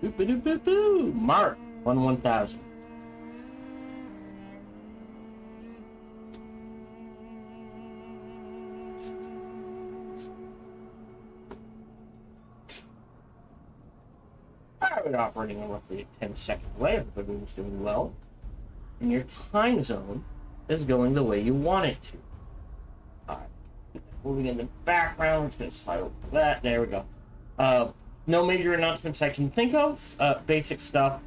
Boop-a-doop-boop-boo. Mark, 1,000. Alright, operating on roughly a 10-second delay. Everybody was doing well. And your time zone is going the way you want it to. Alright. Moving in the background, we're just going to slide over that. There we go. No major announcements I can think of. Basic stuff.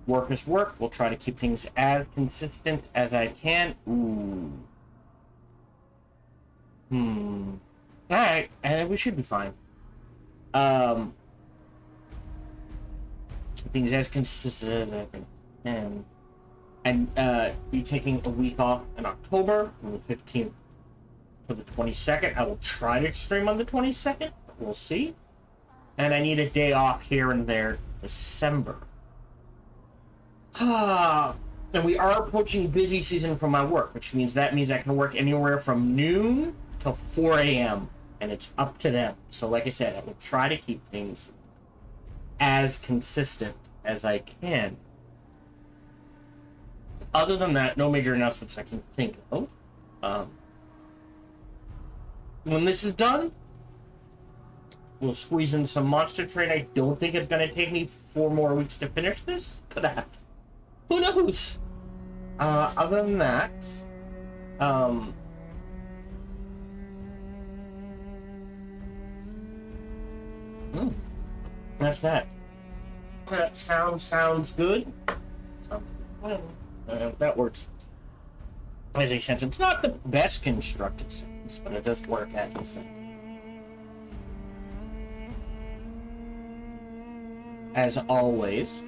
Work is work. We'll try to keep things as consistent as I can. Ooh. Alright, and we should be fine. Keep things as consistent as I can. And be taking a week off in October, from the 15th to the 22nd. I will try to stream on the 22nd. We'll see. And I need a day off here and there December. And we are approaching busy season for my work, which means I can work anywhere from noon till 4 a.m. And it's up to them. So like I said, I will try to keep things as consistent as I can. Other than that, no major announcements I can think of. When this is done, we'll squeeze in some Monster Train. I don't think it's going to take me 4 more weeks to finish this, but who knows? Other than that, that's that. That sounds good. Sounds good. That works. As a sentence, it's not the best constructed sentence, but it does work as a sentence. As always,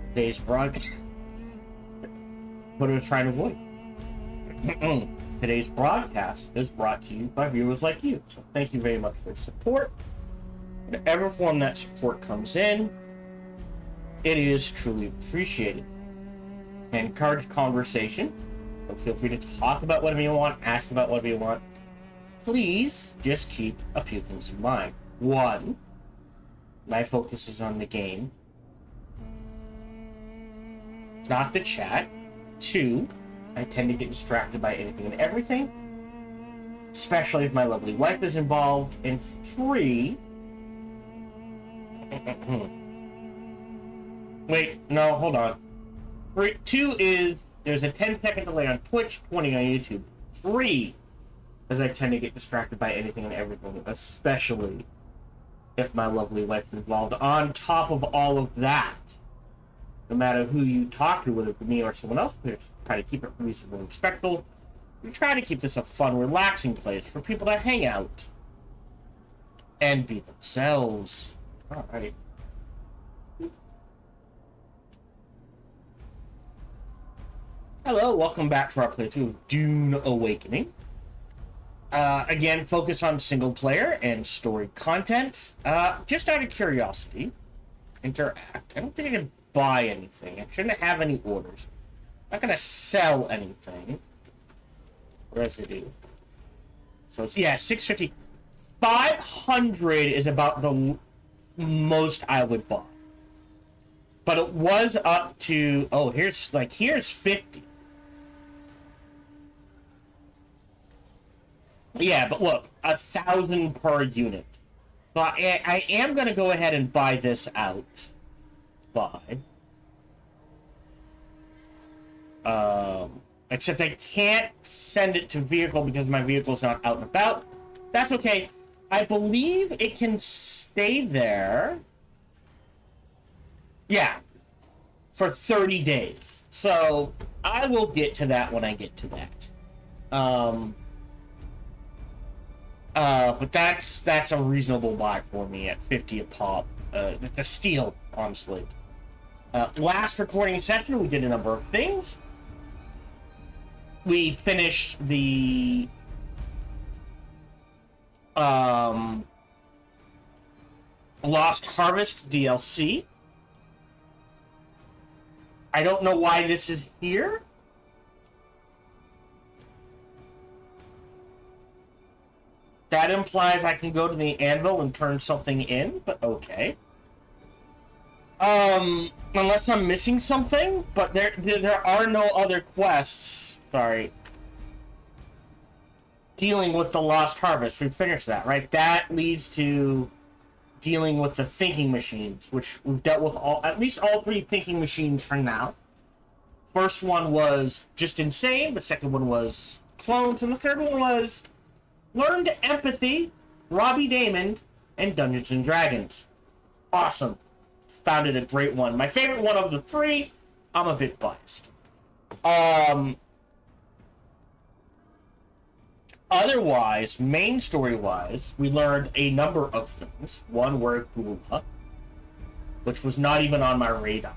today's broadcast. What are we trying to avoid? Today's broadcast is brought to you by viewers like you. So thank you very much for your support. Whatever form that support comes in, it is truly appreciated. And encourage conversation. So feel free to talk about whatever you want, ask about whatever you want. Please just keep a few things in mind. 1, my focus is on the game, not the chat. 2, I tend to get distracted by anything and everything, especially if my lovely wife is involved. And 3, wait, no, hold on. 2 is there's a 10-second delay on Twitch, 20 on YouTube. 3, as I tend to get distracted by anything and everything, especially if my lovely wife is involved. On top of all of that, no matter who you talk to, whether it be me or someone else, we try to keep it reasonable and respectful. We try to keep this a fun, relaxing place for people to hang out and be themselves. Alright. Hello, welcome back to our playthrough of Dune Awakening. Again, focus on single player and story content. Just out of curiosity, interact. I don't think I can buy anything. I shouldn't have any orders. I'm not gonna sell anything. What does it do? So it's, yeah, 650. 500 is about the most I would buy. But it was up to, oh, here's 50. Yeah, but look, 1,000 per unit. So I am going to go ahead and buy this out. Buy. Except I can't send it to vehicle because my vehicle's not out and about. That's okay. I believe it can stay there. Yeah. For 30 days. So I will get to that when I get to that. But that's a reasonable buy for me at 50 a pop. It's a steal, honestly. Last recording session, we did a number of things. We finished the Lost Harvest DLC. I don't know why this is here. That implies I can go to the anvil and turn something in, but okay. Unless I'm missing something, but there are no other quests. Sorry. Dealing with the Lost Harvest. We finished that, right? That leads to dealing with the thinking machines, which we've dealt with at least all 3 thinking machines for now. First one was just insane. The second one was clones, and the third one was learned empathy, Robbie Damon, and Dungeons and Dragons. Awesome. Found it a great one. My favorite one of the 3. I'm a bit biased. Otherwise, main story-wise, we learned a number of things. One, we're a Gula, which was not even on my radar.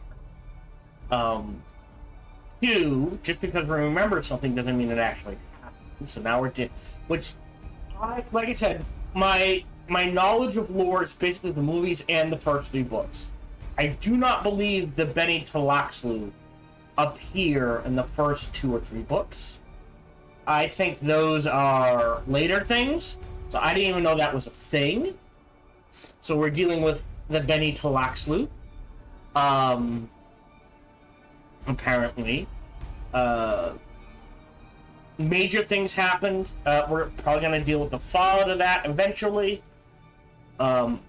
2, just because we remember something doesn't mean it actually happened. So now we're which, like I said, my knowledge of lore is basically the movies and the first 3 books. I do not believe the Bene Talaxlu appear in the first 2 or 3 books. I think those are later things, so I didn't even know that was a thing. So we're dealing with the Bene Talaxlu. Apparently. Major things happened. We're probably going to deal with the fallout of that eventually. And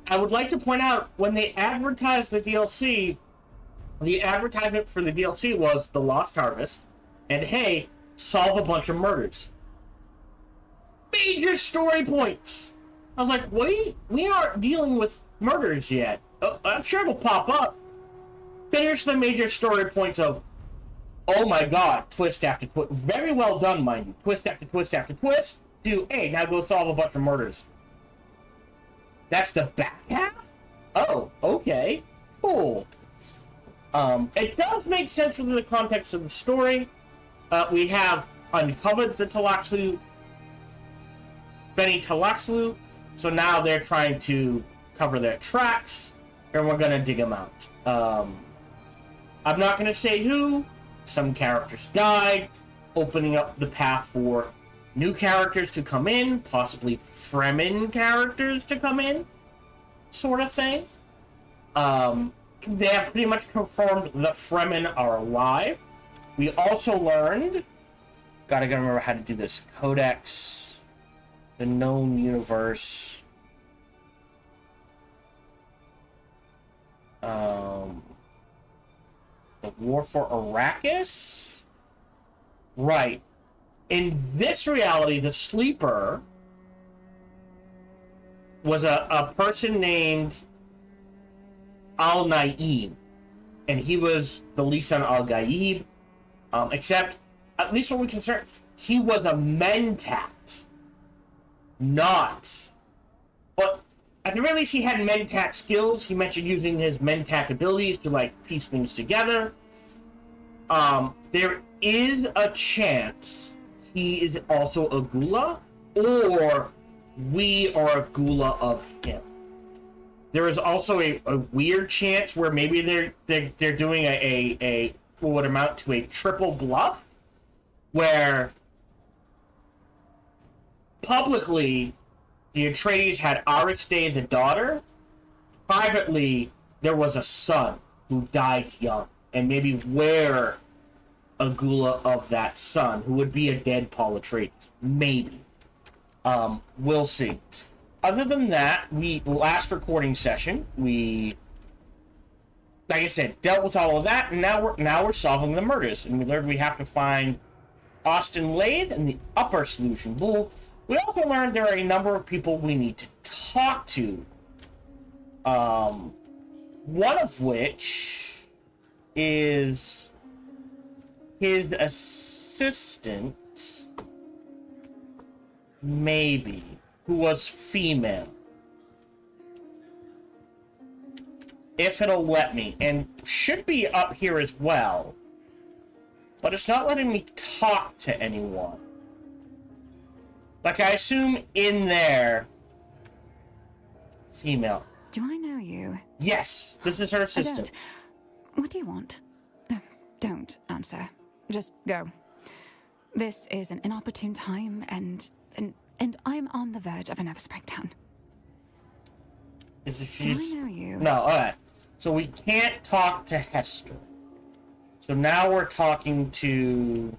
I would like to point out, when they advertised the DLC, the advertisement for the DLC was The Lost Harvest, and hey, solve a bunch of murders. Major story points! I was like, wait, we aren't dealing with murders yet. I'm sure it'll pop up. Finish the major story points of, oh my god, twist after twist. Very well done, mind you. Twist after twist after twist. To, hey, now go solve a bunch of murders. That's the back half? Oh, okay. Cool. It does make sense within the context of the story. We have uncovered the Talaxlu, Bene Talaxlu, so now they're trying to cover their tracks, and we're gonna dig them out. I'm not gonna say who. Some characters died, opening up the path for new characters to come in, possibly Fremen characters to come in, sort of thing. They have pretty much confirmed the Fremen are alive. We also learned, gotta remember how to do this, Codex, the known universe, the War for Arrakis? Right. In this reality, the Sleeper was a person named Al-Naim, and he was the Lisan Al-Gaib, except, at least when we're concerned, he was a Mentat, not, but at the very least he had Mentat skills. He mentioned using his Mentat abilities to, like, piece things together. There is a chance he is also a Gula, or we are a Gula of him. There is also a weird chance where maybe they're doing a what would amount to a triple bluff, where publicly the Atreides had Aristay the daughter, privately there was a son who died young, and maybe we're a Gula of that son, who would be a dead Paul Atreides. Maybe. We'll see. Other than that, last recording session, we, like I said, dealt with all of that, and now we're solving the murders. And we learned we have to find Austin Lathe and the Upper Solution Bull. We also learned there are a number of people we need to talk to. One of which is his assistant, maybe, who was female. If it'll let me. And should be up here as well. But it's not letting me talk to anyone. Like, I assume in there, female. Do I know you? Yes, this is her assistant. I don't. What do you want? Don't answer. Just go. This is an inopportune time, and I'm on the verge of a nervous breakdown. Is it Do I she's... know you? No, alright. So we can't talk to Hester. So now we're talking to...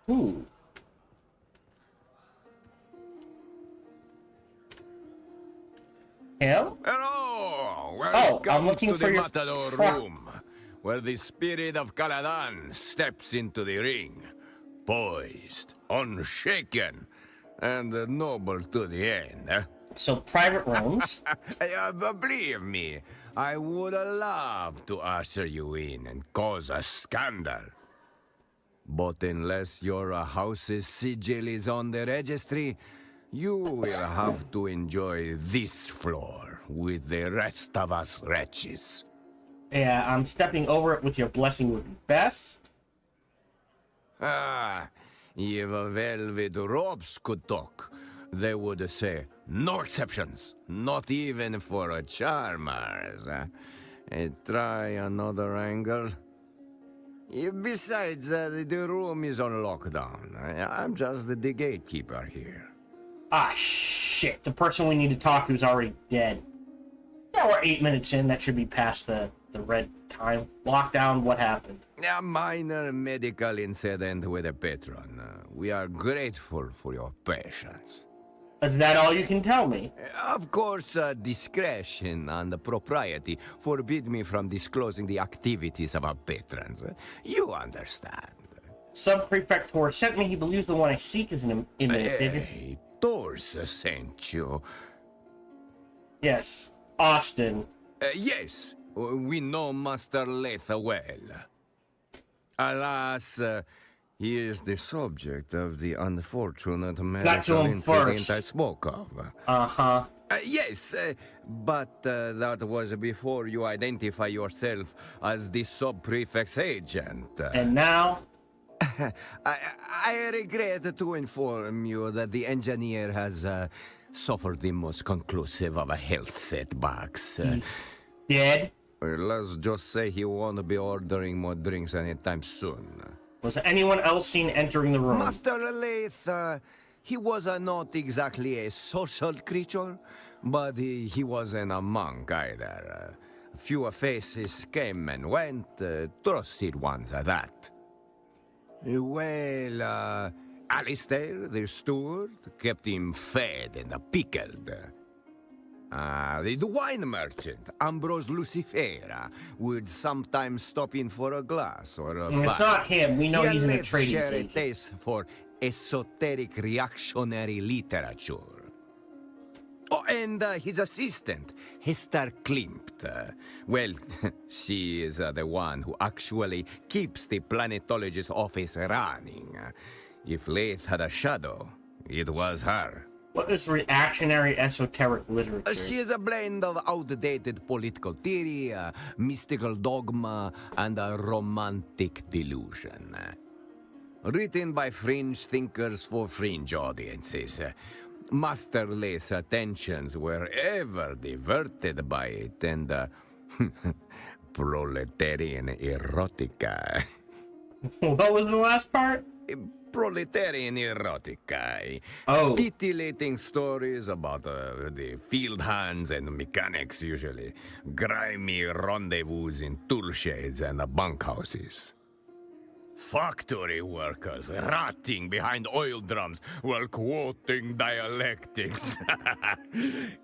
Who? Him? Hello! I'm Welcome looking to for the your Matador truck. room, where the spirit of Caladan steps into the ring, poised, unshaken, and noble to the end. So private rooms. Believe me, I would love to usher you in and cause a scandal. But unless your house's sigil is on the registry, you will have to enjoy this floor with the rest of us wretches. Yeah, I'm stepping over it with your blessing would be best. Ah, if velvet robes could talk, they would say, no exceptions, not even for charmers. Try another angle. Besides, the room is on lockdown. I'm just the gatekeeper here. Ah, shit. The person we need to talk to is already dead. Yeah, we're 8 minutes in. That should be past the red time. Lockdown, what happened? A minor medical incident with a patron. We are grateful for your patience. Is that all you can tell me? Of course, discretion and propriety forbid me from disclosing the activities of our patrons. You understand. Sub-Prefector sent me. He believes the one I seek is an imminent. Hey, Thors sent you. Yes. Austin. Yes, we know Master Leith well. Alas, he is the subject of the unfortunate medical him incident first. I spoke of. Uh-huh. Yes, but that was before you identify yourself as the sub-prefect's agent. And now... I regret to inform you that the engineer has suffered the most conclusive of health setbacks. Dead? Let's just say he won't be ordering more drinks anytime soon. Was anyone else seen entering the room? Master Leith, he was not exactly a social creature, but he wasn't a monk either. Few faces came and went, trusted ones at that. Well, Alistair, the steward, kept him fed and pickled. The wine merchant, Ambrose Lucifera, would sometimes stop in for a glass or a It's not him. We know he's in a trading share a station. taste for esoteric reactionary literature. Oh, and his assistant, Hester Klimt. Well, she is the one who actually keeps the planetologist office running. If Leith had a shadow, it was her. What is reactionary esoteric literature? She is a blend of outdated political theory, mystical dogma, and a romantic delusion. Written by fringe thinkers for fringe audiences. Master Leith's attentions were ever diverted by it, and proletarian erotica. What was the last part? Proletarian erotica. Oh. Titillating stories about the field hands and mechanics, usually. Grimy rendezvous in tool sheds and bunkhouses. Factory workers rotting behind oil drums while quoting dialectics.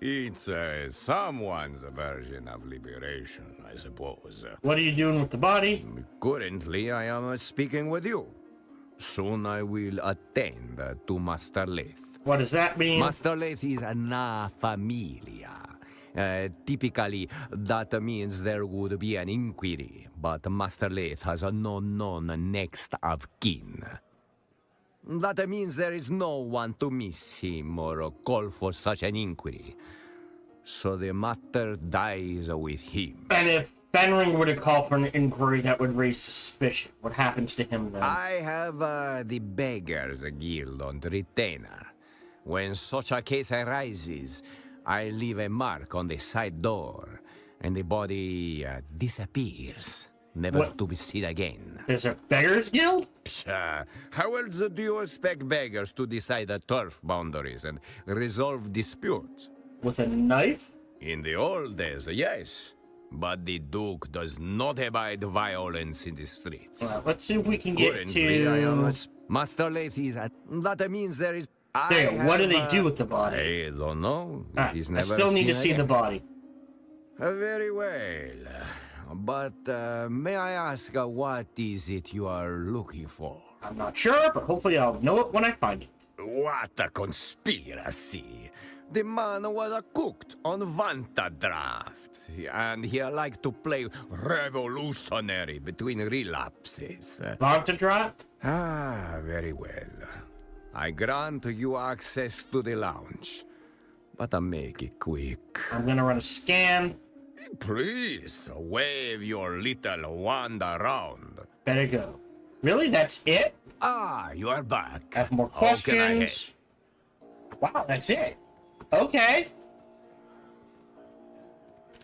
It's someone's version of liberation, I suppose. What are you doing with the body? Currently, I am speaking with you. Soon I will attend to Master Leith. What does that mean? Master Leith is na familia. Typically, that means there would be an inquiry, but Master Leith has no known next of kin. That means there is no one to miss him or call for such an inquiry. So the matter dies with him. And if Fenring were to call for an inquiry that would raise suspicion, what happens to him then? I have the Beggars Guild on retainer. When such a case arises, I leave a mark on the side door, and the body disappears, never to be seen again. There's a beggars guild? How else do you expect beggars to decide the turf boundaries and resolve disputes? With a knife? In the old days, yes. But the Duke does not abide violence in the streets. Well, let's see if we can get Currently, I am to... Master Leith is at... That means there is... There, what do they do with the body? I don't know. Alright, It is I never still need to seen see the again. body. Very well. But may I ask what is it you are looking for? I'm not sure, but hopefully I'll know it when I find it. What a conspiracy! The man was cooked on Vanta draft, and he liked to play revolutionary between relapses. Vanta drop? Ah, very well. I grant you access to the lounge, but make it quick. I'm gonna run a scan. Please, wave your little wand around. Better go. Really? That's it? Ah, you are back. I have more How can I questions. Wow, that's it. Okay.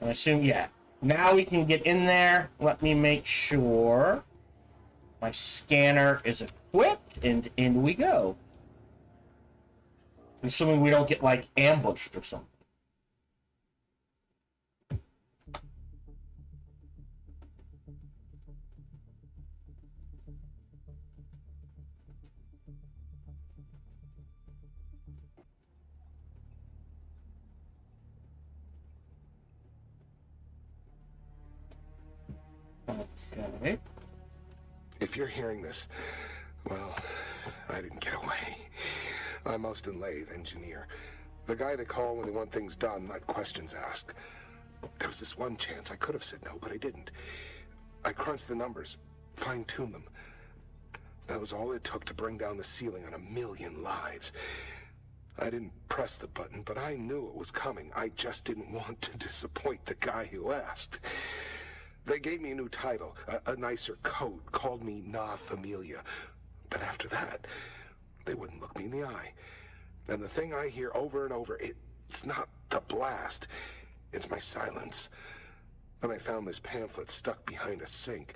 I assume, yeah. Now we can get in there. Let me make sure my scanner is equipped, and in we go. Assuming we don't get, like, ambushed or something. Okay. If you're hearing this, well, I didn't get away. I'm Austin Lathe, engineer. The guy they call when they want things done, not questions asked. There was this one chance I could have said no, but I didn't. I crunched the numbers, fine-tuned them. That was all it took to bring down the ceiling on 1,000,000 lives. I didn't press the button, but I knew it was coming. I just didn't want to disappoint the guy who asked. They gave me a new title, a nicer coat, called me Na Familia. But after that, they wouldn't look me in the eye. And the thing I hear over and over, it's not the blast, it's my silence. Then I found this pamphlet stuck behind a sink.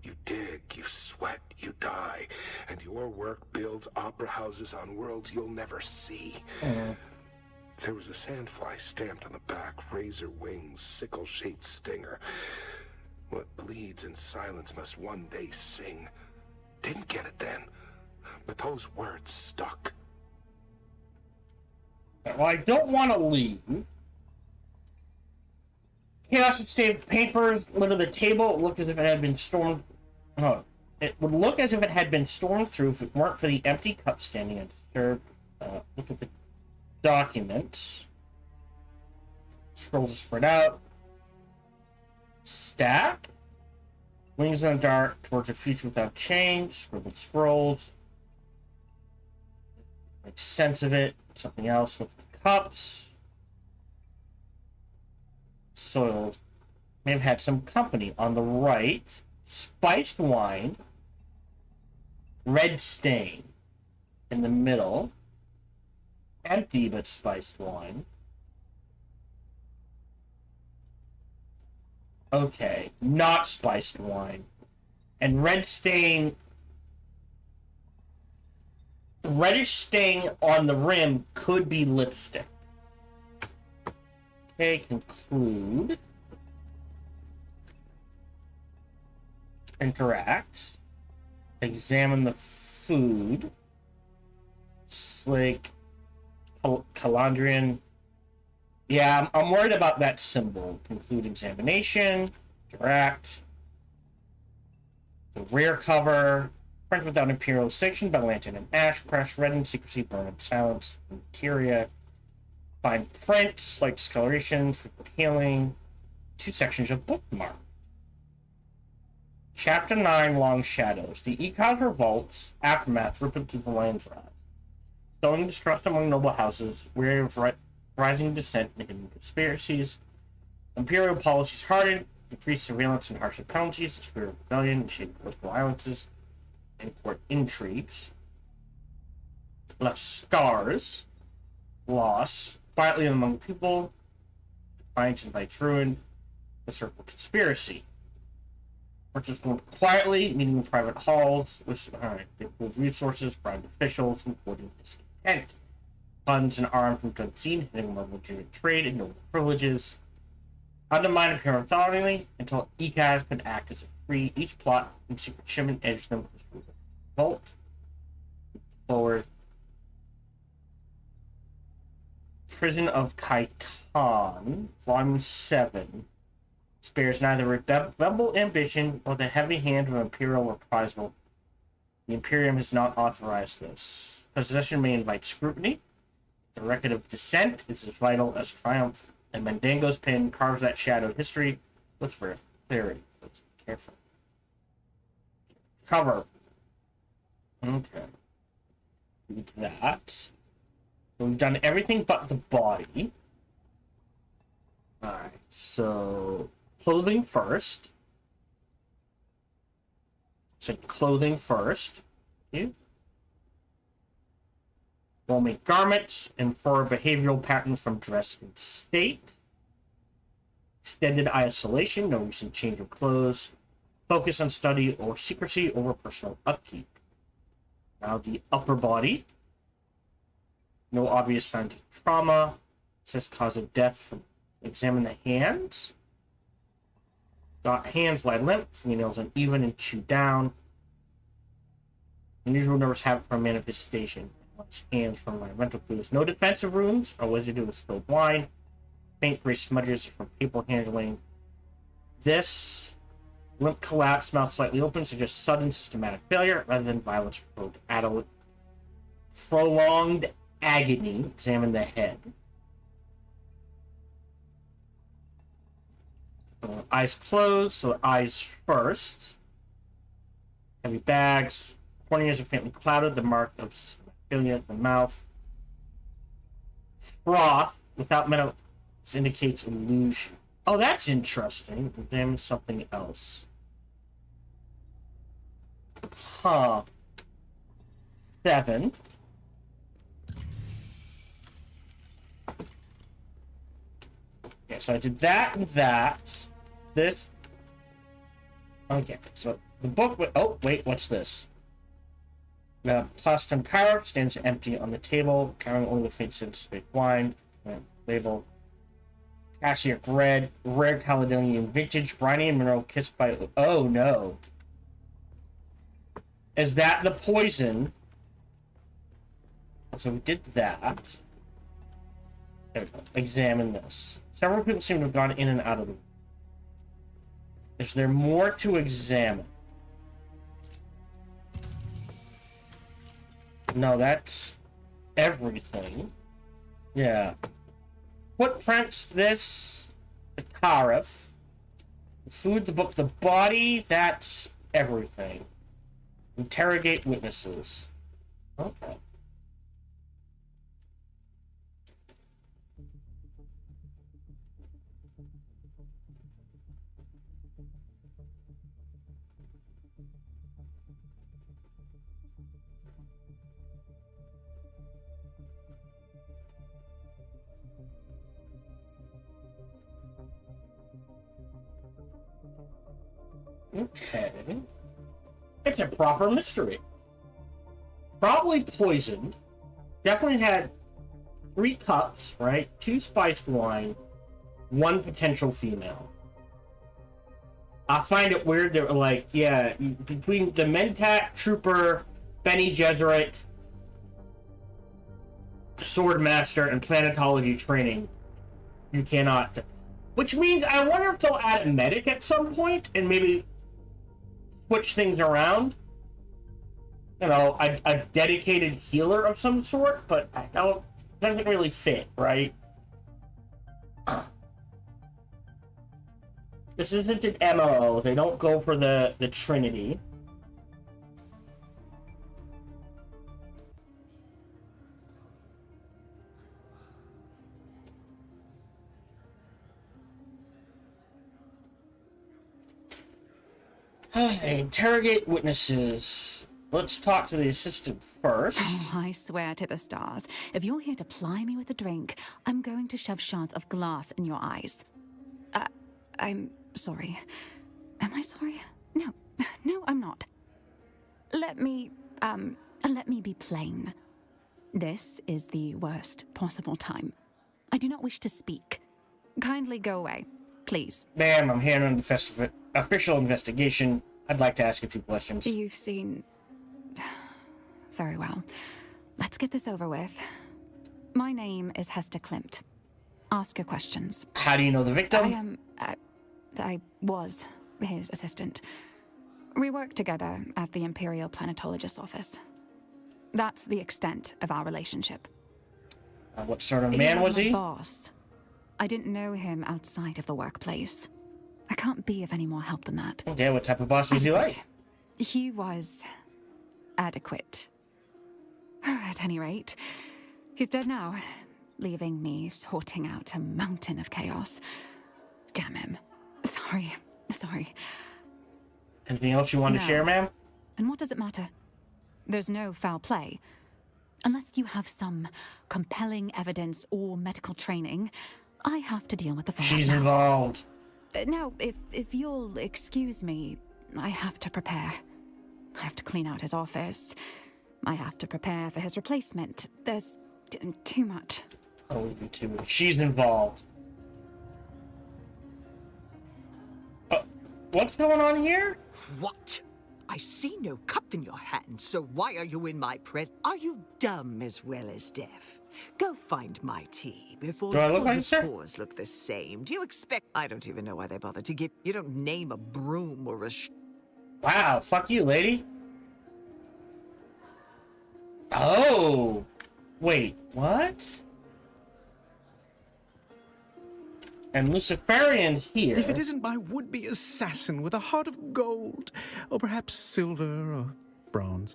You dig, you sweat, you die, and your work builds opera houses on worlds you'll never see. There was a sandfly stamped on the back, razor wings, sickle-shaped stinger. What bleeds in silence must one day sing. Didn't get it then, but those words stuck. Well, I don't want to leave. Chaos had staved papers litter the table. It looked as if it had been stormed. Oh, it would look as if it had been stormed through if it weren't for the empty cup standing undisturbed. Look at the documents. Scrolls are spread out. Stack. Wings in the dark towards a future without change. Scribbled scrolls. Make sense of it. Something else. Look at the cups. Soiled. May have had some company on the right. Spiced wine. Red stain. In the middle. Empty but spiced wine. Okay, not spiced wine. And red stain... Reddish stain on the rim could be lipstick. Okay, conclude. Interact. Examine the food. Slick. Calandrian. Yeah, I'm worried about that symbol. Conclude examination. Interact. The rear cover. Print without imperial sanction by lantern and ash. Press red in secrecy. Burn in silence. Interior. Find prints, like discoloration, frequent healing. 2 sections of bookmark. Chapter 9, Long Shadows. The Ecos revolts. Aftermath ripped through the land drive. Sowing distrust among noble houses. Weary of rising dissent and hidden conspiracies. Imperial policies hardened. Increased surveillance and harsher penalties. The spirit of rebellion and shaped political alliances. And court intrigues. Left scars. Loss. Quietly among people. Defiance invites ruin. The circle conspiracy. Merchants formed quietly, meeting in private halls, which they pooled resources, bribed officials, and courting discontent. funds and arms moved unseen, hitting more legitimate trade and noble privileges. Undermined imperial authority until ECAS could act as a free. Each plot and secret shipment edged them was revolt. Forward. Prison of Kaitan, Volume 7, spares neither rebel ambition nor the heavy hand of imperial reprisal. The Imperium has not authorized this. Possession may invite scrutiny. The record of dissent is as vital as triumph, and Mendango's pen carves that shadowed history with clarity. Let's be careful. Cover. Okay. Do that. So we've done everything but the body. Alright, so clothing first. So clothing first. Okay. We'll make garments, infer behavioral patterns from dress and state. Extended isolation, no recent change of clothes. Focus on study or secrecy over personal upkeep. Now the upper body. No obvious signs of trauma. Says cause of death. Examine the hands. Got hands lie limp, fingernails uneven and chewed down. Unusual nervous habit for manifestation. Hands from environmental clues. No defensive wounds or residue of spilled wine. Faint gray smudges from paper handling. This limp collapse, mouth slightly open, suggests sudden systematic failure rather than violence or prolonged agony. Examine the head. Eyes closed, so eyes first. Heavy bags. Corneas are faintly clouded, the mark of systematic failure. The mouth. Froth, without metal, indicates illusion. Oh, that's interesting. Examine something else. Huh. 7. Okay, so I did that and that. This. Okay, so the book. Oh, wait, what's this? Plastum Kyra stands empty on the table, carrying only the faint scent of spiked wine. Label. Cassia Red, rare Caledonian vintage, briny and mineral kissed by. Oh no. Is that the poison? So we did that. There we go. Examine this. Several people seem to have gone in and out of the room. Is there more to examine? No, that's everything. Yeah. Footprints, this, the Karif. The food, the book, the body, that's everything. Interrogate witnesses. Okay. Okay. It's a proper mystery. Probably poisoned. Definitely had 3 cups, right? 2 spiced wine, 1 potential female. I find it weird that, like, yeah, between the Mentat, Trooper, Bene Gesserit, Swordmaster, and Planetology training, you cannot. Which means I wonder if they'll add a medic at some point and maybe switch things around. You know, a dedicated healer of some sort, but I don't. Doesn't really fit, right? This isn't an MMO. They don't go for the Trinity. Interrogate witnesses. Let's talk to the assistant first. Oh, I swear to the stars, if you're here to ply me with a drink, I'm going to shove shards of glass in your eyes. I'm sorry. Am I sorry? No, no, I'm not. Let me be plain. This is the worst possible time. I do not wish to speak. Kindly go away, please. Ma'am, I'm here on the official investigation. I'd like to ask a few questions. You've seen... Very well. Let's get this over with. My name is Hester Klimt. Ask your questions. How do you know the victim? I was his assistant. We worked together at the Imperial Planetologist's office. That's the extent of our relationship. What sort of man was my he? Boss. I didn't know him outside of the workplace. I can't be of any more help than that. Okay, what type of boss was he like? He was adequate. At any rate, he's dead now, leaving me sorting out a mountain of chaos. Damn him. Sorry. Anything else you want to share, ma'am? And what does it matter? There's no foul play. Unless you have some compelling evidence or medical training, I have to deal with the fallout. She's involved. Now, if you'll excuse me, I have to prepare. I have to clean out his office. I have to prepare for his replacement. There's too much. Oh, we do too. She's involved. What's going on here? What? I see no cup in your hand, so why are you in my presence? Are you dumb as well as deaf? Go find my tea before Do I look all like the it, sir? pores look the same. Do you expect... I don't even know why they bother to give... You don't name a broom or a Wow, fuck you, lady. Oh. Wait, what? And Luciferian's here. If it isn't my would-be assassin with a heart of gold, or perhaps silver or bronze,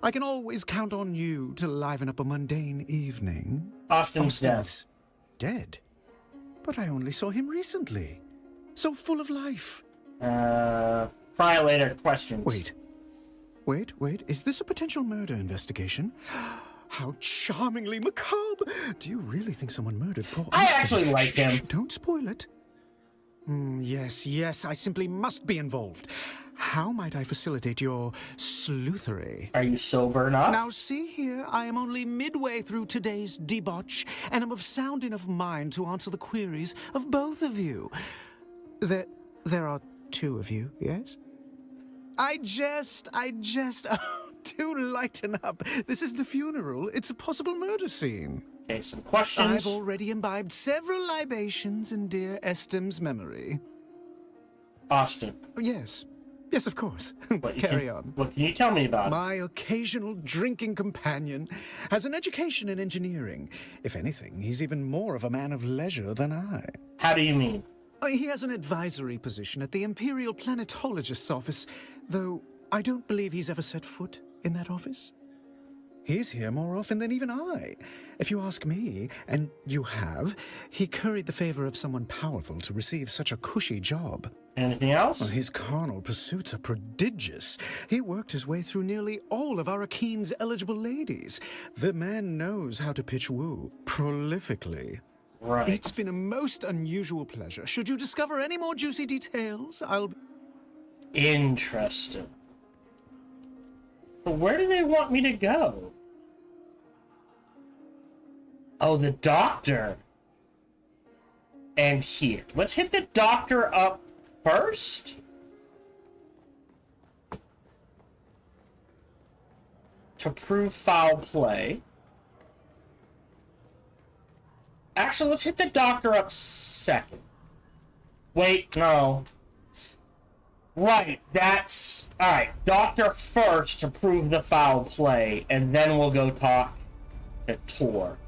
I can always count on you to liven up a mundane evening. Austin's dead. Dead? But I only saw him recently. So full of life. Try later questions. Wait. Is this a potential murder investigation? How charmingly macabre! Do you really think someone murdered poor I Austin? actually like him. Don't spoil it. Yes, I simply must be involved. How might I facilitate your sleuthery? Are you sober enough? Now see here, I am only midway through today's debauch, and am of sound enough mind to answer the queries of both of you. There are two of you, yes? I jest. Oh, do lighten up. This isn't a funeral. It's a possible murder scene. Okay, some questions. I've already imbibed several libations in dear Estim's memory. Austin. Yes, of course. What on. What can you tell me about? My occasional drinking companion has an education in engineering. If anything, he's even more of a man of leisure than I. How do you mean? He has an advisory position at the Imperial Planetologist's office, though I don't believe he's ever set foot in that office. He's here more often than even I. If you ask me, and you have, he curried the favor of someone powerful to receive such a cushy job. Anything else? Well, his carnal pursuits are prodigious. He worked his way through nearly all of Arakeen's eligible ladies. The man knows how to pitch woo prolifically. Right. It's been a most unusual pleasure. Should you discover any more juicy details, I'll... Interesting. So where do they want me to go? Oh, the doctor. And here. Let's hit the doctor up first. To prove foul play. Actually, let's hit the doctor up second. Wait, no. Right, that's... Alright, doctor first to prove the foul play, and then we'll go talk to Tor.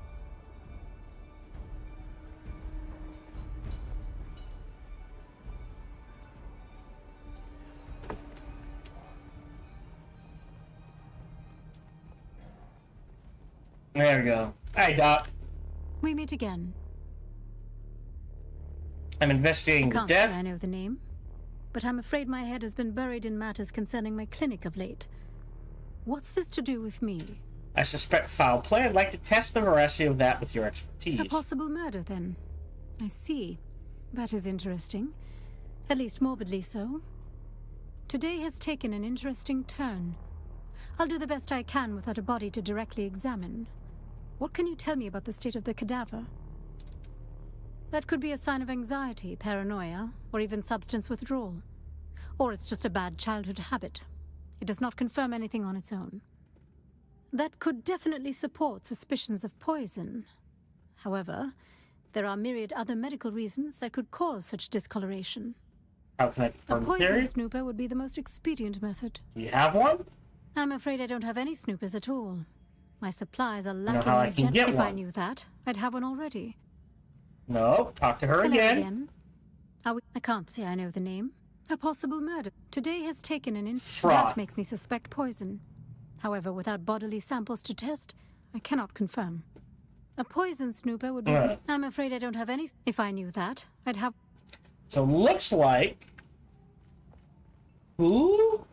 There we go. Hi, Doc. We meet again. I'm investigating the Can't say death. I know the name, but I'm afraid my head has been buried in matters concerning my clinic of late. What's this to do with me? I suspect foul play. I'd like to test the veracity of that with your expertise. A possible murder, then. I see. That is interesting. At least morbidly so. Today has taken an interesting turn. I'll do the best I can without a body to directly examine. What can you tell me about the state of the cadaver? That could be a sign of anxiety, paranoia, or even substance withdrawal. Or it's just a bad childhood habit. It does not confirm anything on its own. That could definitely support suspicions of poison. However, there are myriad other medical reasons that could cause such discoloration. How can I A confirm the poison theory? snooper would be the most expedient method. Do you have one? I'm afraid I don't have any snoopers at all. My supplies are know lacking how I in can get If I one. knew that, I'd have one already. No. Talk to her Hello again. I can't say I know the name. A possible murder. Today has taken an Fraud. That makes me suspect poison. However, without bodily samples to test, I cannot confirm. A poison snooper would be... I'm afraid I don't have any... If I knew that, I'd have... So looks like... Who?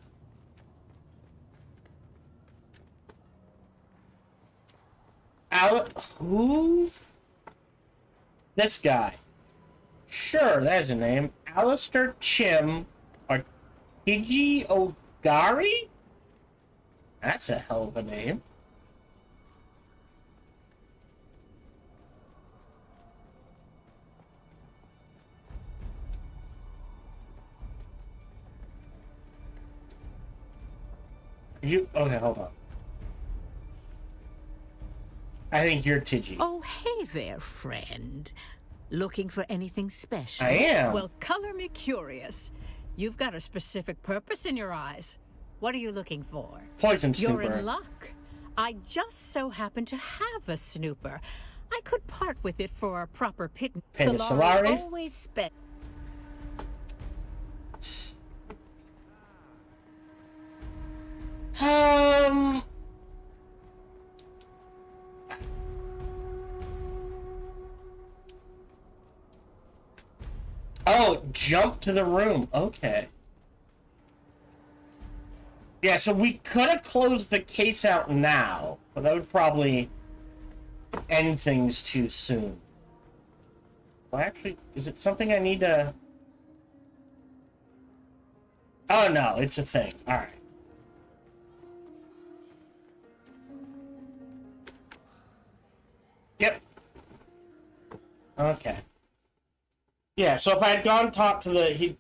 Who? This guy. Sure, that's a name. Alistair Chim or Kiji Ogari? That's a hell of a name. Okay, hold on. I think you're Tiji. Oh, hey there, friend. Looking for anything special? I am. Well, color me curious. You've got a specific purpose in your eyes. What are you looking for? Poison You're snooper. in luck. I just so happen to have a snooper. I could part with it for a proper pittance. Solari? Always spent. Um. Oh, jump to the room. Okay. Yeah, so we could have closed the case out now, but that would probably end things too soon. Well, actually, is it something I need to... Oh, no, it's a thing. Alright. Yep. Okay. Yeah, so if I had gone talk to the... He'd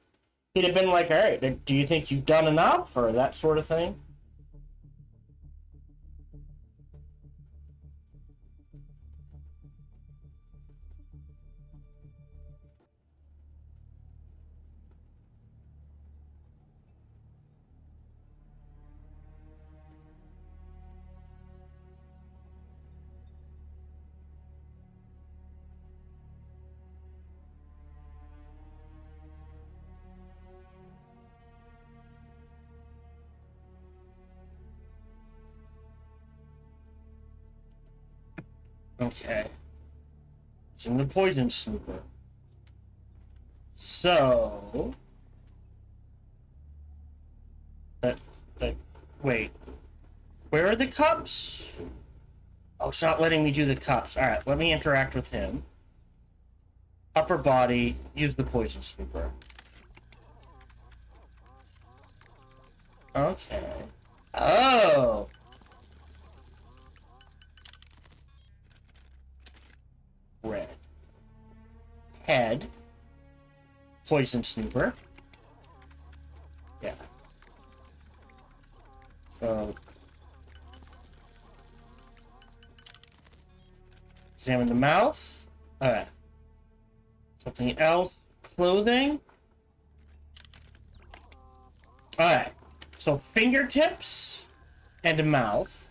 have been like, alright, do you think you've done enough? Or that sort of thing? Okay. It's in the poison snooper. So... Wait. Where are the cups? Oh, it's not letting me do the cups. Alright, let me interact with him. Upper body, use the poison snooper. Okay. Oh! Red. Head. Poison snooper. Yeah. So... Examine the mouth. Alright. Something else. Clothing. Alright. So fingertips and a mouth.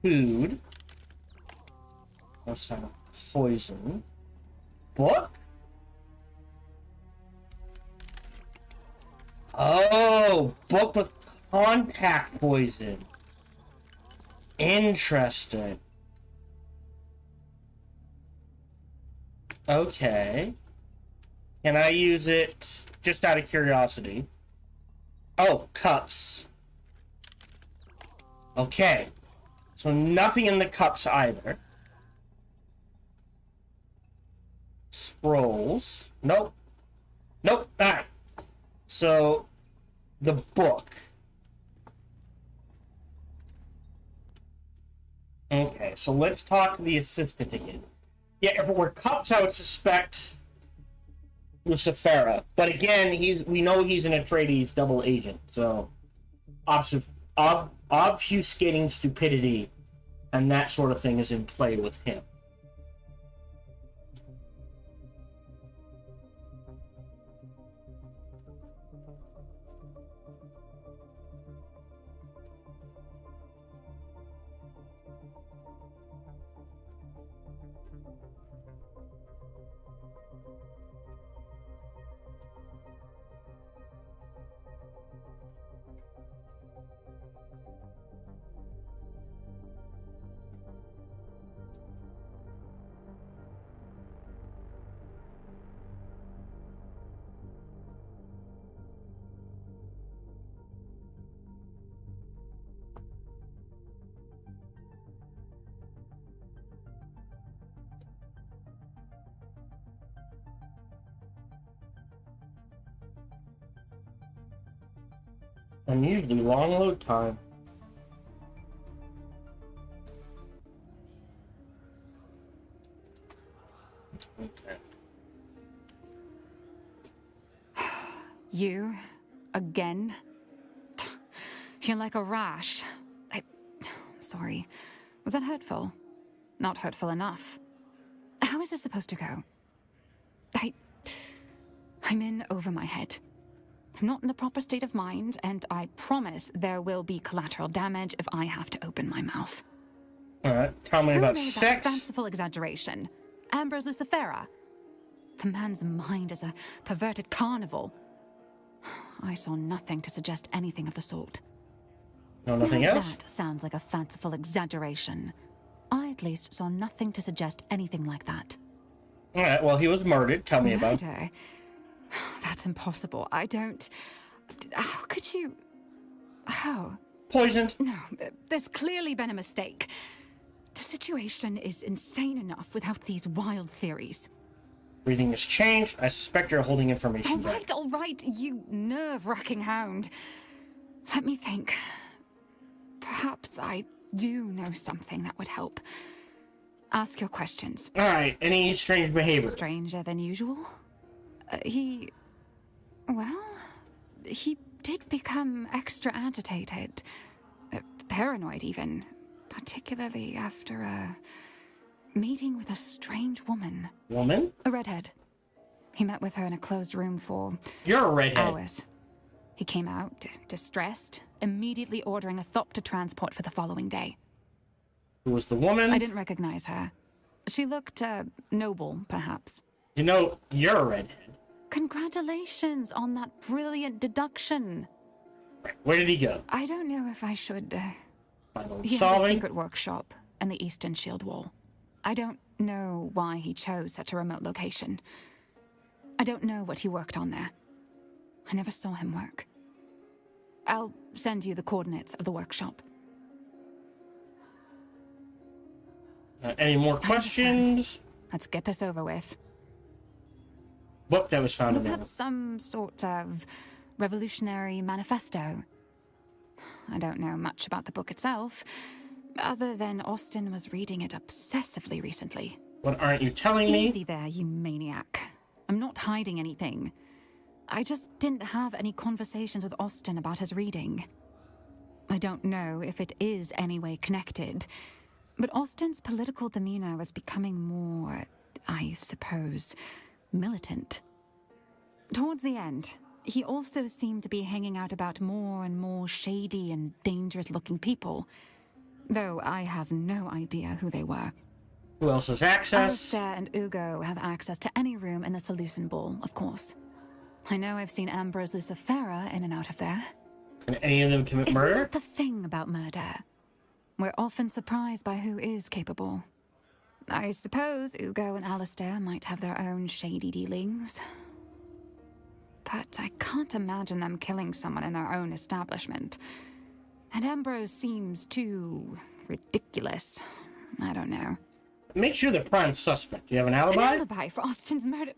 Food. That's not poison. Book? Oh, book with contact poison. Interesting. Okay. Can I use it just out of curiosity? Oh, cups. Okay. So nothing in the cups either. Scrolls. Nope. Nope. Alright. So, the book. Okay, so let's talk to the assistant again. Yeah, if it were Cups, I would suspect Lucifera. But again, we know he's an Atreides double agent, so obfuscating stupidity and that sort of thing is in play with him. Unusually long load time. Okay. You? Again? You're like a rash. I'm sorry. Was that hurtful? Not hurtful enough. How is this supposed to go? I'm in over my head. I'm not in the proper state of mind, and I promise there will be collateral damage if I have to open my mouth. Alright, tell me Who about made sex. That fanciful exaggeration? Ambrose Lucifera. The man's mind is a perverted carnival. I saw nothing to suggest anything of the sort. No, nothing Now else? That sounds like a fanciful exaggeration. I at least saw nothing to suggest anything like that. Alright, well, he was murdered. Tell me about it. Murder? That's impossible. I don't... How could you... How? Poisoned. No, there's clearly been a mistake. The situation is insane enough without these wild theories. Breathing has changed. I suspect you're holding information back. All right, you nerve-wracking hound. Let me think. Perhaps I do know something that would help. Ask your questions. Alright, any strange behavior? Stranger than usual? He did become extra agitated. Paranoid, even. Particularly after a meeting with a strange woman. Woman? A redhead. He met with her in a closed room for You're a redhead. hours. He came out, distressed, immediately ordering a Thop to transport for the following day. Who was the woman? I didn't recognize her. She looked, noble, perhaps. You know, you're a redhead. Congratulations on that brilliant deduction. Where did he go? I don't know if I should, Final He had a solving? secret workshop in the Eastern Shield Wall. I don't know why he chose such a remote location. I don't know what he worked on there. I never saw him work. I'll send you the coordinates of the workshop. Any more I understand. questions? Let's get this over with. Book that was found Was in that there. some sort of revolutionary manifesto? I don't know much about the book itself, other than Austin was reading it obsessively recently. What aren't you telling me? Easy there, you maniac. I'm not hiding anything. I just didn't have any conversations with Austin about his reading. I don't know if it is any way connected, but Austin's political demeanor was becoming more, I suppose, militant. Towards the end, he also seemed to be hanging out about more and more shady and dangerous-looking people, though I have no idea who they were. Who else has access? Alistair and Ugo have access to any room in the Seleucid Ball, of course. I know I've seen Ambrose Lucifera in and out of there. Can any of them commit Isn't murder? that the thing about murder? We're often surprised by who is capable. I suppose Ugo and Alistair might have their own shady dealings. But I can't imagine them killing someone in their own establishment. And Ambrose seems too ridiculous. I don't know. Make sure the prime suspect. Do you have an alibi? An alibi for Austin's murder.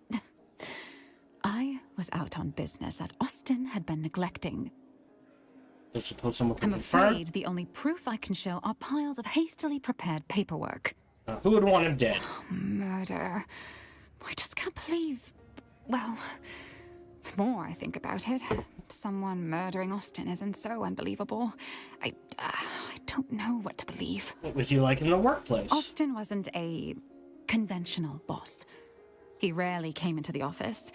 I was out on business that Austin had been neglecting. I suppose someone can I'm confirm. afraid the only proof I can show are piles of hastily prepared paperwork. Who would want him dead? Murder. I just can't believe... Well, the more I think about it, someone murdering Austin isn't so unbelievable. I don't know what to believe. What was he like in the workplace? Austin wasn't a conventional boss. He rarely came into the office.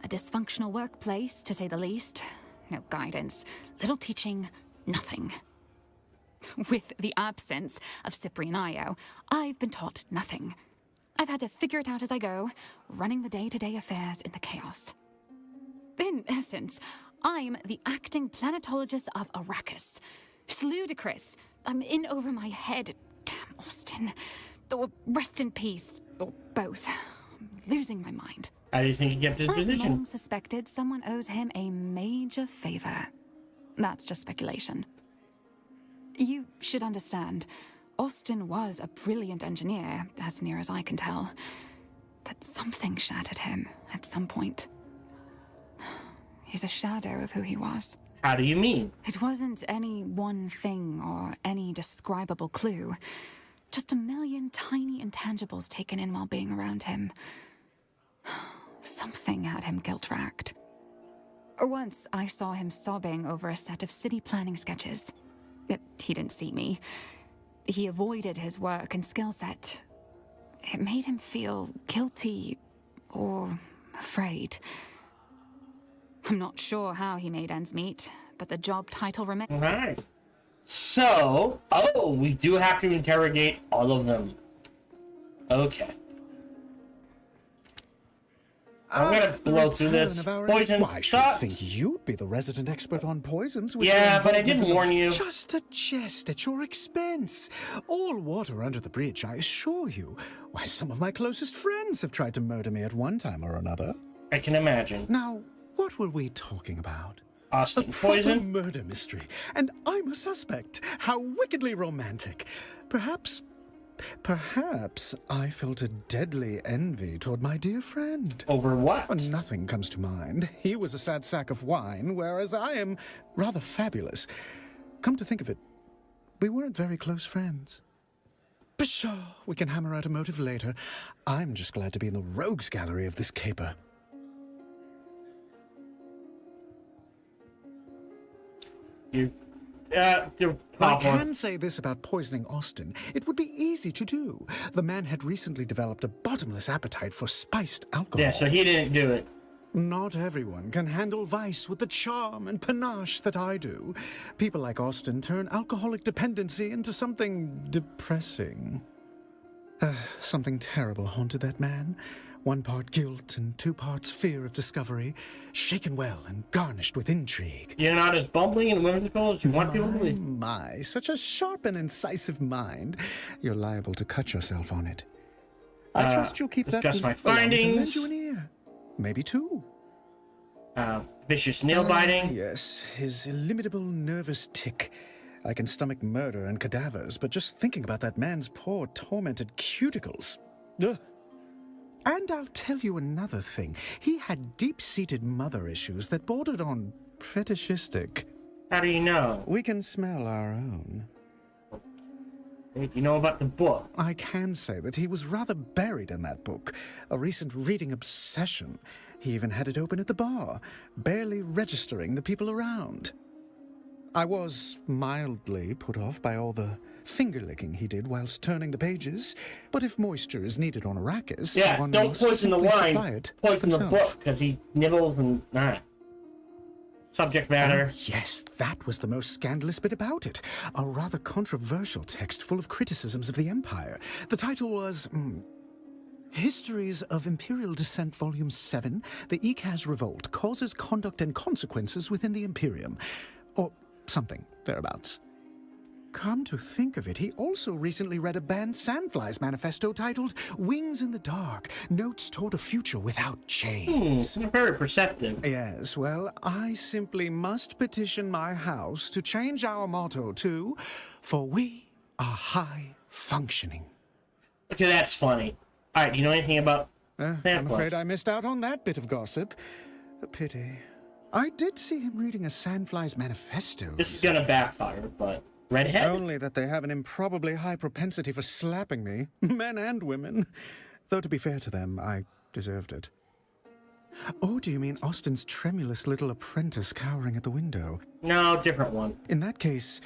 A dysfunctional workplace, to say the least. No guidance, little teaching, nothing. With the absence of Cyprian Io, I've been taught nothing. I've had to figure it out as I go, running the day-to-day affairs in the chaos. In essence, I'm the acting planetologist of Arrakis. It's ludicrous. I'm in over my head. Damn Austin. Or rest in peace, or both. I'm losing my mind. How do you think he kept his I've position? long suspected someone owes him a major favor. That's just speculation. You should understand, Austin was a brilliant engineer, as near as I can tell. But something shattered him at some point. He's a shadow of who he was. How do you mean? It wasn't any one thing or any describable clue. Just a million tiny intangibles taken in while being around him. Something had him guilt-racked. Once I saw him sobbing over a set of city planning sketches. He didn't see me. He avoided his work and skill set. It made him feel guilty or afraid. I'm not sure how he made ends meet, but the job title remains. Alright. So, we do have to interrogate all of them. Okay. I'm gonna blow through this. Poison. Why, I should shots. think you'd be the resident expert on poisons. with Yeah, your but I did involvement warn of- you. Just a jest at your expense. All water under the bridge, I assure you. Why, some of my closest friends have tried to murder me at one time or another. I can imagine. Now, what were we talking about? Austin A Poison. proper murder mystery, and I'm a suspect. How wickedly romantic. Perhaps I felt a deadly envy toward my dear friend. Over what? Nothing comes to mind. He was a sad sack of wine, whereas I am rather fabulous. Come to think of it, we weren't very close friends. Pshaw, we can hammer out a motive later. I'm just glad to be in the rogues gallery of this caper. Your I top one. can say this about poisoning Austin. It would be easy to do. The man had recently developed a bottomless appetite for spiced alcohol. Yeah, so he didn't do it. Not everyone can handle vice with the charm and panache that I do. People like Austin turn alcoholic dependency into something depressing. Something terrible haunted that man. One part guilt and two parts fear of discovery, shaken well and garnished with intrigue. You're not as bumbling and whimsical as you want people to be. My, such a sharp and incisive mind. You're liable to cut yourself on it. I trust you'll keep that discuss my allow me to lend findings. you an ear. Maybe two. Vicious nail biting. Yes, his illimitable nervous tick. I can stomach murder and cadavers, but just thinking about that man's poor, tormented cuticles. Ugh. And I'll tell you another thing. He had deep-seated mother issues that bordered on fetishistic. How do you know? We can smell our own. You know about the book. I can say that he was rather buried in that book. A recent reading obsession. He even had it open at the bar, barely registering the people around. I was mildly put off by all the finger-licking he did whilst turning the pages, but if moisture is needed on Arrakis, Yeah, one don't must poison the simply supply wine. it Poison the himself. book, because he nibbles and... Subject matter. Oh, yes, that was the most scandalous bit about it. A rather controversial text full of criticisms of the Empire. The title was... Histories of Imperial Descent, Volume 7, The Ikaz Revolt, Causes, Conduct, and Consequences Within the Imperium. Or something, thereabouts. Come to think of it, he also recently read a banned Sandflies manifesto titled Wings in the Dark, Notes Toward a Future Without Chains. Very perceptive. Yes, well, I simply must petition my house to change our motto to, For we are high functioning. Okay, that's funny. Alright, do you know anything about I'm Sandflies? afraid I missed out on that bit of gossip. A pity. I did see him reading a Sandfly's manifesto. This is gonna backfire, but redhead? Only that they have an improbably high propensity for slapping me, men and women. Though to be fair to them, I deserved it. Oh, do you mean Austin's tremulous little apprentice cowering at the window? No, different one. In that case,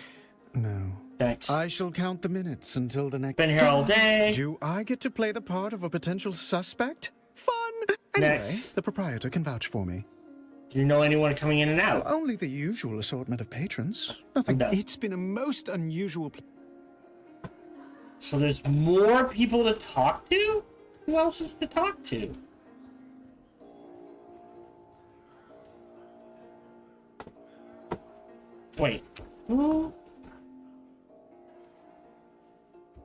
no. Thanks. I shall count the minutes until the next... Been here all day. Do I get to play the part of a potential suspect? Fun! Anyway, Next. the proprietor can vouch for me. Do you know anyone coming in and out? Only the usual assortment of patrons. Nothing. I'm done. It's been a most unusual... So there's more people to talk to? Who else is to talk to? Wait. Who?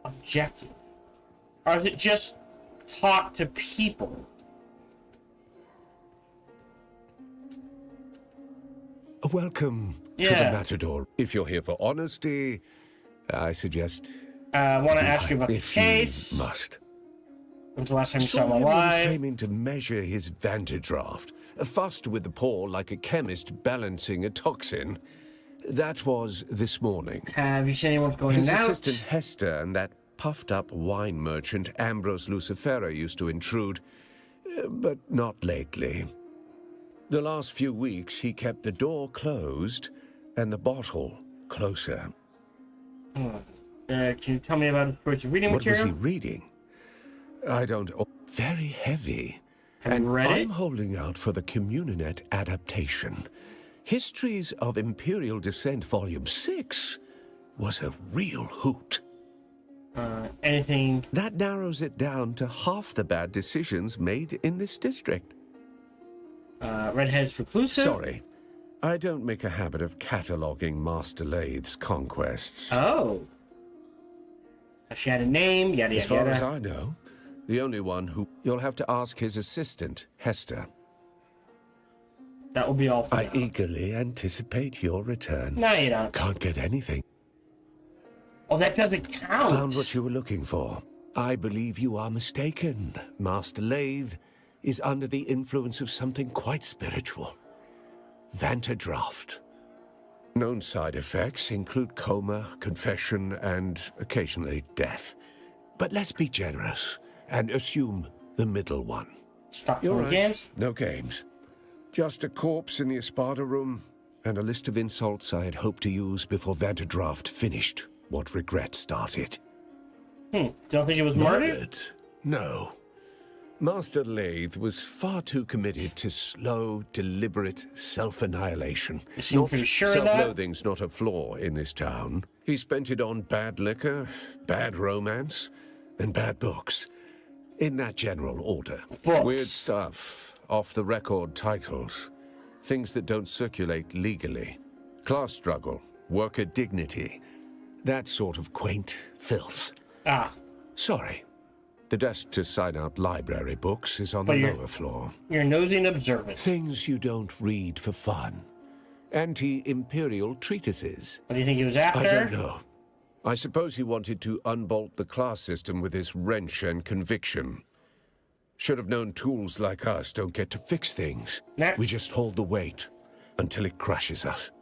Objective. Or is it just talk to people? Welcome to the Yeah. Matador. If you're here for honesty, I suggest... I want to ask you about the if case. you must. When's the last time you saw Saw him him when he alive? came in to measure his vantage draft. Fussed with the paw like a chemist balancing a toxin. That was this morning. Have you seen anyone going His in and out? assistant Hester and that puffed-up wine merchant Ambrose Lucifera used to intrude, but not lately. The last few weeks, he kept the door closed and the bottle closer. Can you tell me about his choice of reading What was material? he reading? I don't... Oh, very heavy. Have you And read I'm it? holding out for the Communinet adaptation. Histories of Imperial Descent Volume 6 was a real hoot. Anything? That narrows it down to half the bad decisions made in this district. Redhead's reclusive? Sorry, I don't make a habit of cataloguing Master Lathe's conquests. Oh. She had a name, yada As yada far yada. as I know, the only one who... You'll have to ask his assistant, Hester. That will be all for I now. eagerly anticipate your return. No, you don't. Can't get anything. Oh, that doesn't count. Found what you were looking for. I believe you are mistaken. Master Lathe is under the influence of something quite spiritual. Vantadraft. Known side effects include coma, confession, and occasionally death. But let's be generous and assume the middle one. Stop You're playing right. games. No games. Just a corpse in the Espada room and a list of insults I had hoped to use before Vantadraft finished what regret started. Don't think he was murdered? Murdered? No. Master Lathe was far too committed to slow, deliberate self-annihilation. You seem pretty sure of that? Self-loathing's not a flaw in this town. He spent it on bad liquor, bad romance, and bad books. In that general order. Books. Weird stuff, off-the-record titles, things that don't circulate legally. Class struggle, worker dignity, that sort of quaint filth. Ah, Sorry. The desk to sign out library books is on But the you're- lower floor. you're nosy and observant. Things you don't read for fun. Anti-imperial treatises. What do you think he was I after? don't know. I suppose he wanted to unbolt the class system with his wrench and conviction. Should have known tools like us don't get to fix things. Next. We just hold the weight until it crushes us.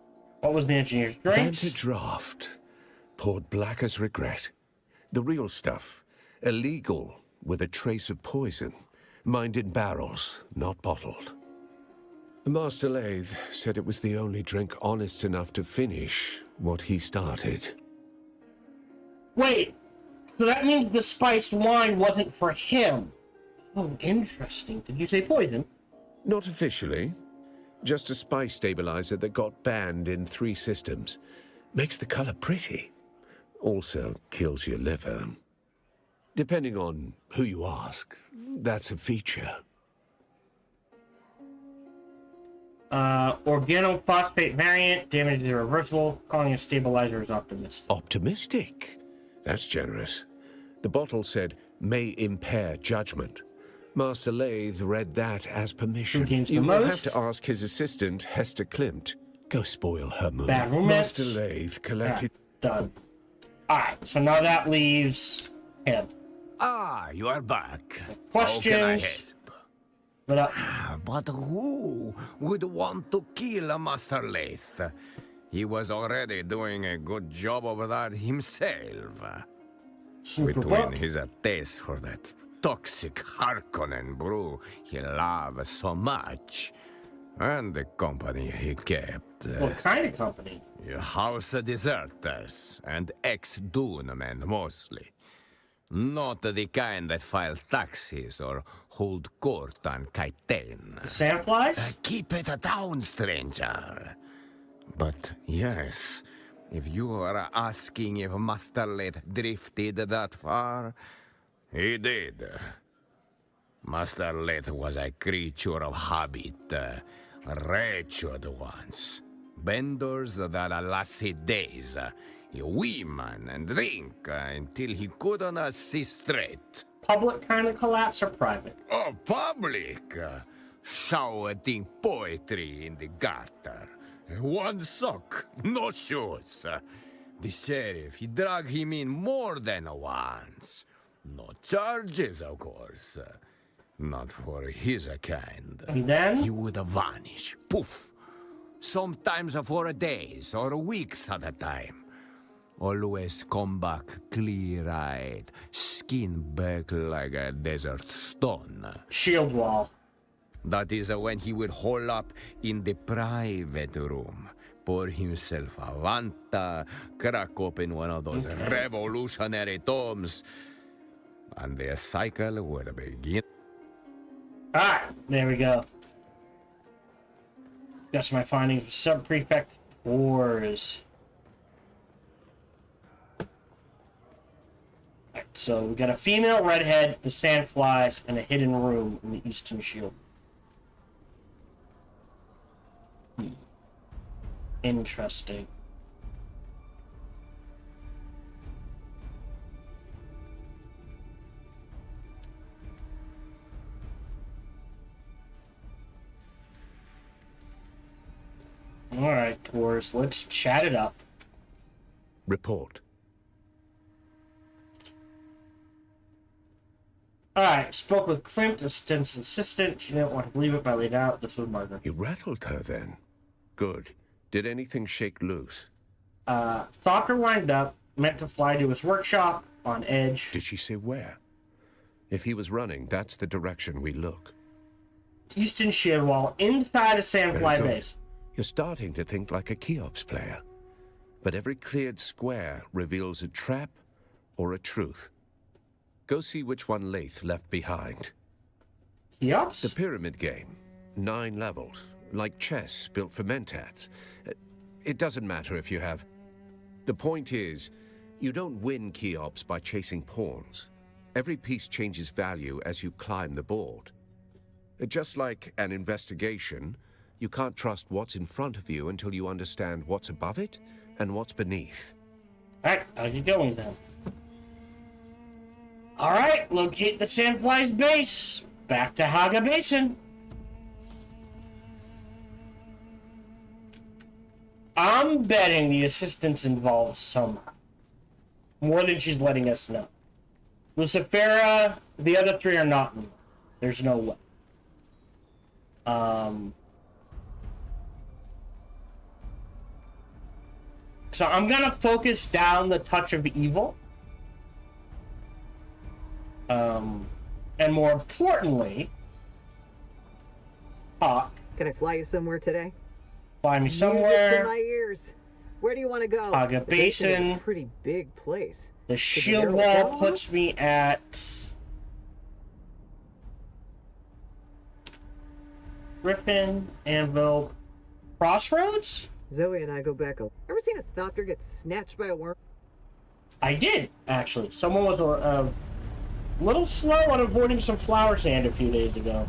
What was the engineer's drinks? Vantadraft. Poured black as regret. The real stuff. Illegal, with a trace of poison. Mined in barrels, not bottled. Master Lathe said it was the only drink honest enough to finish what he started. Wait, so that means the spiced wine wasn't for him. Oh, interesting. Did you say poison? Not officially. Just a spice stabilizer that got banned in 3 systems. Makes the color pretty. Also kills your liver. Depending on who you ask, that's a feature. Organophosphate variant, damage is irreversible, calling a stabilizer is optimistic. Optimistic? That's generous. The bottle said, may impair judgment. Master Lathe read that as permission. Who gains the You will most? have to ask his assistant, Hester Klimt. Go spoil her mood. Bad romance. Master Lathe collected... Done. Alright, so now that leaves him. Ah, you are back. Questions? How can I help? But But who would want to kill Master Leith? He was already doing a good job of that himself. super Between book. his taste for that toxic Harkonnen brew he loved so much, and the company he kept. What kind of company? House deserters and ex-Dune men mostly. Not the kind that file taxes or hold court on Kaiten. The Sandflies? Keep it down, stranger. But yes, if you are asking if Master Leith drifted that far, he did. Master Leith was a creature of habit, wretched ones. Benders that lasted days. Women and drink until he couldn't see straight. Public kind of collapse or private? Oh, public! Shouting poetry in the gutter. One sock, no shoes. The sheriff, he dragged him in more than once. No charges, of course. Not for his kind. And then? He would vanish, poof. Sometimes for days or weeks at a time. Always come back clear-eyed, skin back like a desert stone. Shield wall. That is when he would hole up in the private room, pour himself a Vanta, crack open one of those revolutionary tomes, and the cycle would begin. Alright, there we go. That's my findings. Sub-prefect wars. Alright, so we got a female redhead, the Sandflies, and a hidden room in the Eastern Shield. Interesting. Alright, Tours, let's chat it up. Report. Alright, spoke with Klimt, assistant's assistant. She didn't want to believe it, but I laid out this was murder. You rattled her then. Good. Did anything shake loose? Thopter lined up, meant to fly to his workshop, on edge. Did she say where? If he was running, that's the direction we look. Eastern Shield Wall, inside a Sandfly Very good. base. You're starting to think like a Cheops player. But every cleared square reveals a trap or a truth. Go see which one Leith left behind. Cheops? The pyramid game. 9 levels. Like chess, built for mentats. It doesn't matter if you have... The point is, you don't win Cheops by chasing pawns. Every piece changes value as you climb the board. Just like an investigation, you can't trust what's in front of you until you understand what's above it and what's beneath. Alright, how you going then? Alright, locate the Sandfly's base. Back to Haga Basin. I'm betting the assistant's involved somehow. More than she's letting us know. Lucifera, the other 3 are not involved. There's no way. So I'm gonna focus down the touch of evil. And more importantly, Hawk, Can I fly you somewhere today? fly me Music in somewhere. my ears. Where do you want to go? Haga The Basin is Basin. a pretty big place. The Could you shield narrow it wall down? puts me at Griffin, Anvil, Crossroads? Zoe and I go back a... Ever seen a doctor get snatched by a worm? I did, actually. Someone was a little slow on avoiding some flower sand a few days ago.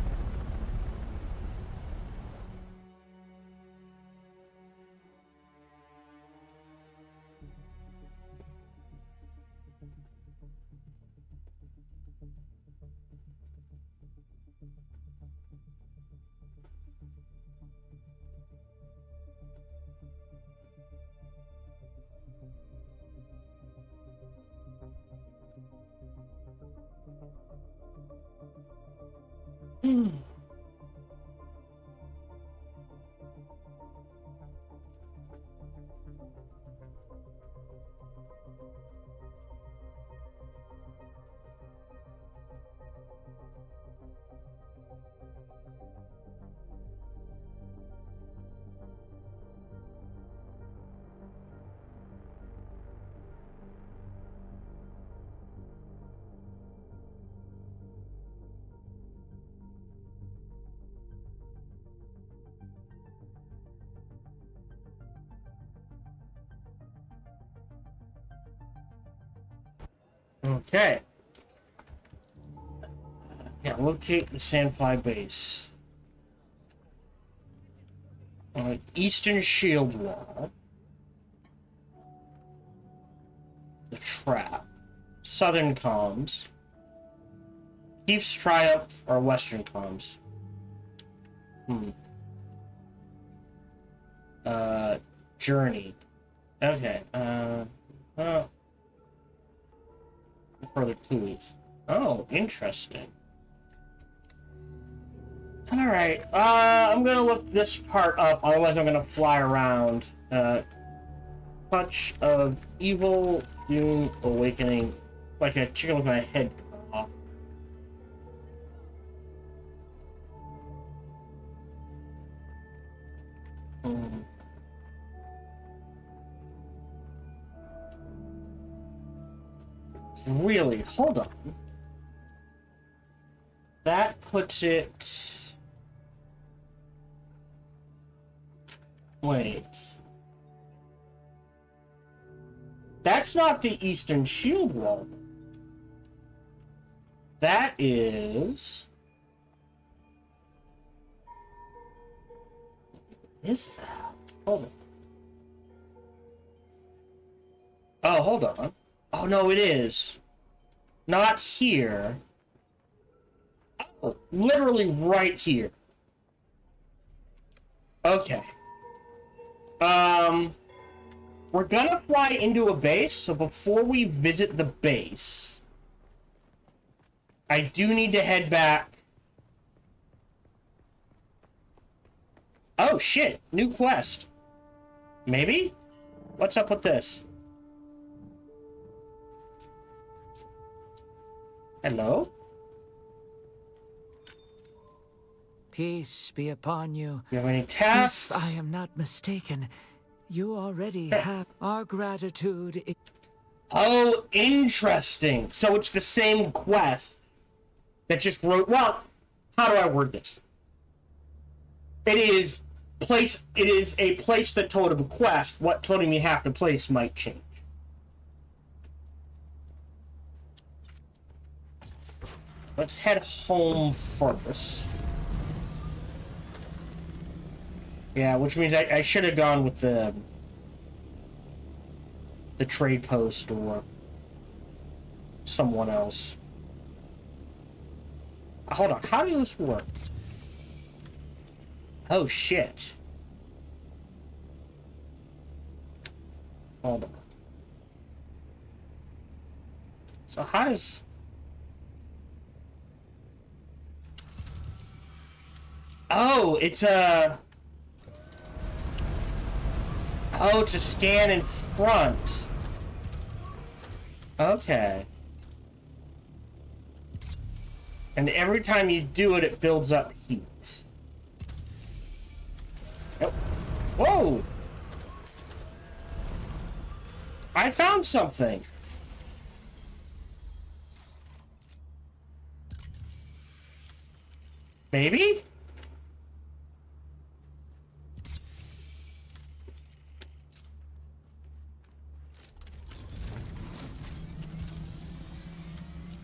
Okay. Yeah, locate the Sandfly base. Eastern shield wall. The trap. Southern comms. Chief's Triumph or Western comms. Journey. Okay. Further clues. Oh, interesting. Alright, I'm gonna look this part up, otherwise I'm gonna fly around. Touch of Evil, Dune, Awakening, like a chicken with my head cut off. Really? Hold on. That puts it... Wait. That's not the Eastern Shield Wall. That is... What is that? Hold on. Oh, hold on. Oh, no, it is. Not here. Oh, literally right here. Okay. We're gonna fly into a base, so before we visit the base, I do need to head back. Oh, shit. New quest. Maybe? What's up with this? Hello? Peace be upon you. You have any tasks? If I am not mistaken, you already have our gratitude. Oh, interesting. So it's the same quest that just wrote. Well, how do I word this? It is a place that told of a quest. What told him you have to place might change. Let's head home first. Yeah, which means I should have gone with the trade post or someone else. Hold on, how does this work? Oh shit. Hold on. So how does... Oh, it's a... Oh, to scan in front. Okay. And every time you do it, it builds up heat. Oh. Whoa! I found something. Maybe?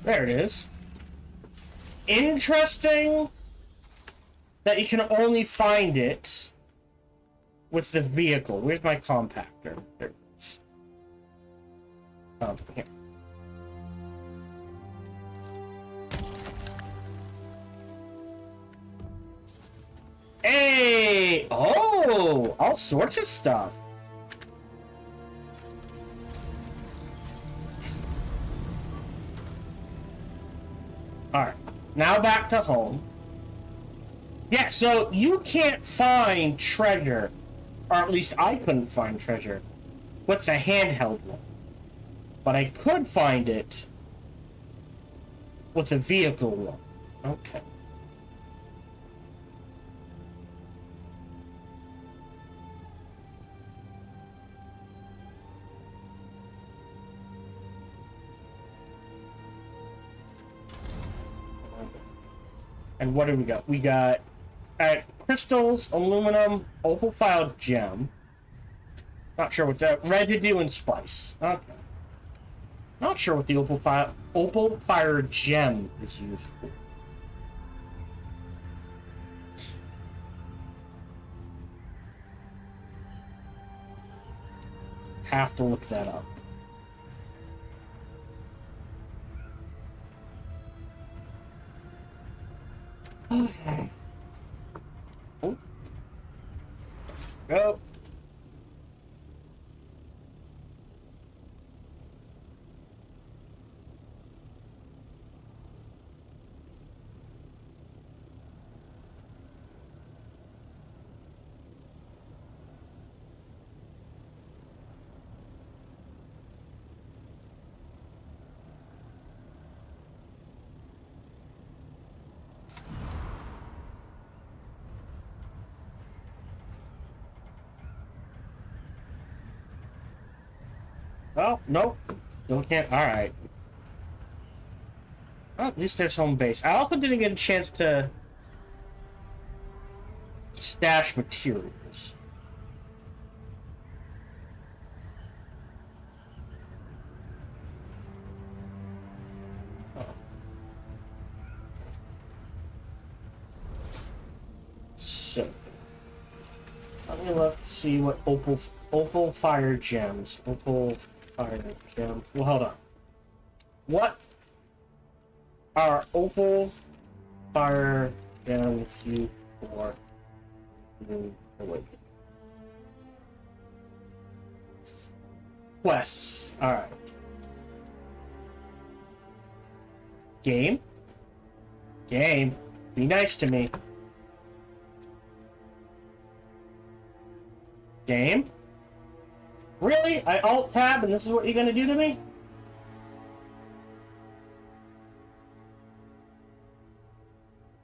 There it is. Interesting that you can only find it with the vehicle. Where's my compactor? There it is. Here. Hey! Oh! All sorts of stuff. Alright, now back to home. Yeah, so you can't find treasure, or at least I couldn't find treasure, with the handheld one. But I could find it with the vehicle one. Okay. And what do we got? We got crystals, aluminum, opal filed gem. Not sure what's that. Residue and spice. Okay. Not sure what the opal fire gem is used for. Have to look that up. Okay. Oh. Go. Oh, nope. Still can't. Alright. Well, at least there's home base. I also didn't get a chance to stash materials. Oh. So, let me look, see what opal fire gems. Opal fire gem. Well, hold on. What are opal fire gems used for? Wait. Quests. Alright. Game? Game. Be nice to me. Game? Really? I alt-tab and this is what you're gonna do to me?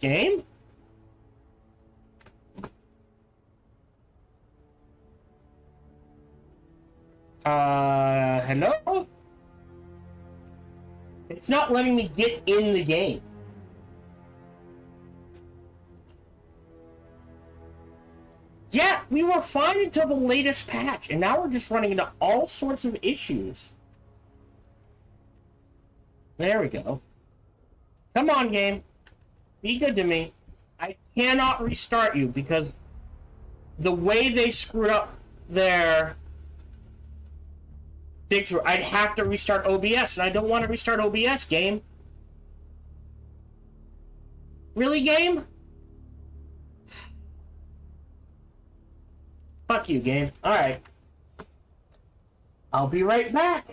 Game? Hello? It's not letting me get in the game. Yeah, we were fine until the latest patch, and now we're just running into all sorts of issues. There we go. Come on, game. Be good to me. I cannot restart you because the way they screwed up their dig through, I'd have to restart OBS, and I don't want to restart OBS, game. Really, game? Fuck you, game. Alright. I'll be right back.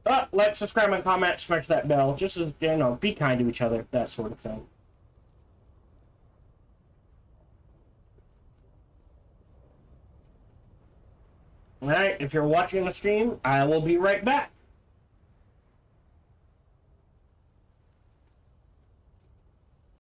But like, subscribe, and comment, smash that bell. Just as, you know, be kind to each other, that sort of thing. Alright, if you're watching the stream, I will be right back.